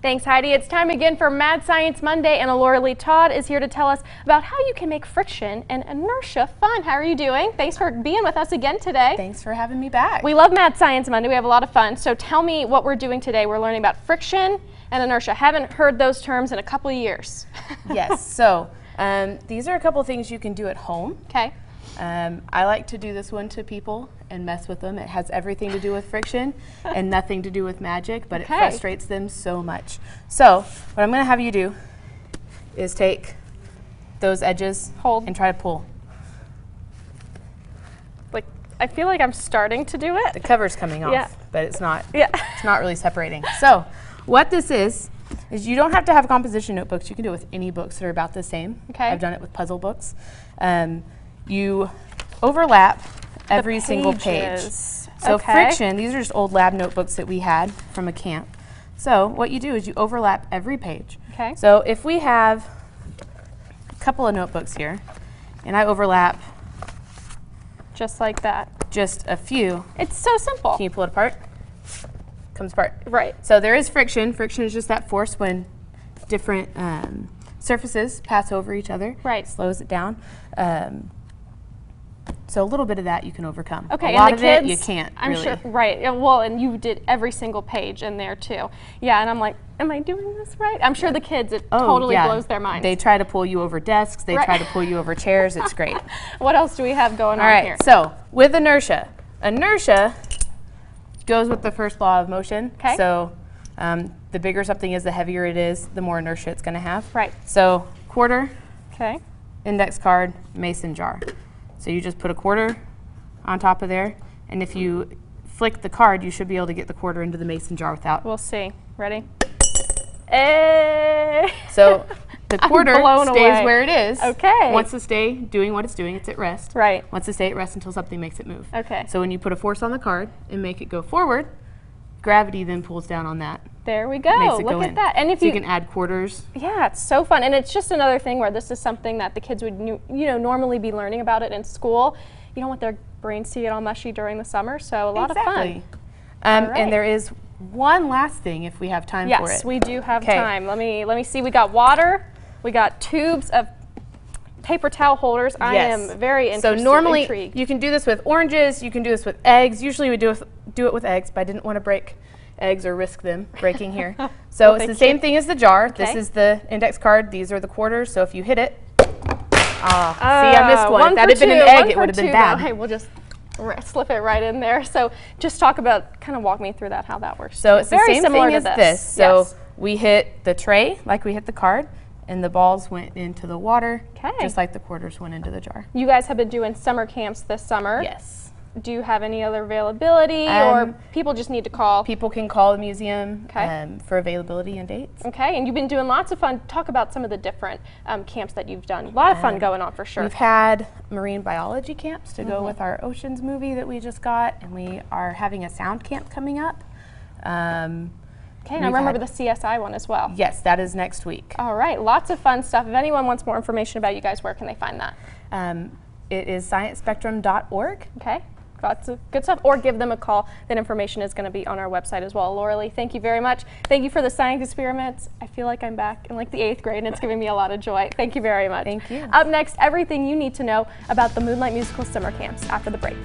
Thanks, Heidi. It's time again for Mad Science Monday, and Laura Lee Todd is here to tell us about how you can make friction and inertia fun. How are you doing? Thanks for being with us again today. Thanks for having me back. We love Mad Science Monday. We have a lot of fun. So tell me what we're doing today. We're learning about friction and inertia. Haven't heard those terms in a couple of years. Yes. So these are a couple of things you can do at home. Okay. I like to do this one to people and mess with them. It has everything to do with friction and nothing to do with magic, but it frustrates them so much. So what I'm going to have you do is take those edges, hold, and try to pull. Like, I feel like I'm starting to do it. The cover's coming off, but it's not. Yeah. It's not really separating. So what this is you don't have to have composition notebooks. You can do it with any books that are about the same. Okay. I've done it with puzzle books. You overlap every single page. So friction, these are just old lab notebooks that we had from a camp. So what you do is you overlap every page. Okay. So if we have a couple of notebooks here, and I overlap just like that. Just a few. It's so simple. Can you pull it apart? Comes apart. Right. So there is friction. Friction is just that force when different surfaces pass over each other. Right. Slows it down. So a little bit of that you can overcome. Okay, a lot and of the kids, it you can't. I'm really. sure, right? Well, and you did every single page in there too. Yeah, and I'm like, am I doing this right? I'm sure the kids, it totally blows their minds. They try to pull you over desks. They try to pull you over chairs. It's great. What else do we have going on here? All right. So with inertia, inertia goes with the first law of motion. Okay. So the bigger something is, the heavier it is, the more inertia it's going to have. Right. So quarter. Okay. Index card, mason jar. So you just put a quarter on top of there, and if you flick the card, you should be able to get the quarter into the mason jar without. We'll see. Ready? Hey. So the quarter stays where it is. Okay. Wants to stay doing what it's doing. It's at rest. Right. Wants to stay at rest until something makes it move. Okay. So when you put a force on the card and make it go forward, gravity then pulls down on that. There we go. Look at that. And if you can add quarters. Yeah, it's so fun. And it's just another thing where this is something that the kids would normally be learning about it in school. You don't want their brains to get all mushy during the summer, so a lot of fun. And there is one last thing if we have time for it. Yes, we do have time. Let me see. We got water. We got tubes of paper towel holders. I am very interested. So normally intrigued. You can do this with oranges. You can do this with eggs. Usually we do it with eggs, but I didn't want to break eggs or risk them breaking here. So it's the same thing as the jar. Okay. This is the index card. These are the quarters. So if you hit it, see, I missed one. If that had been an egg, it would have been bad. Hey, we'll just slip it right in there. So just kind of walk me through that, how that works. So it's very the same similar thing to as this. So we hit the tray like we hit the card, and the balls went into the water, just like the quarters went into the jar. You guys have been doing summer camps this summer. Yes. Do you have any other availability, or people just need to call? People can call the museum for availability and dates. Okay, and you've been doing lots of fun. Talk about some of the different camps that you've done. A lot of fun going on for sure. We've had marine biology camps to go with our Oceans movie that we just got, and we are having a sound camp coming up. Okay, and I remember the CSI one as well. Yes, that is next week. All right, lots of fun stuff. If anyone wants more information about you guys, where can they find that? It is sciencespectrum.org. Okay. Lots of good stuff, or give them a call. That information is going to be on our website as well. Laura Lee, thank you very much. Thank you for the science experiments. I feel like I'm back in like the 8th grade, and it's giving me a lot of joy. Thank you very much. Thank you. Up next, everything you need to know about the Moonlight Musical summer camps after the break.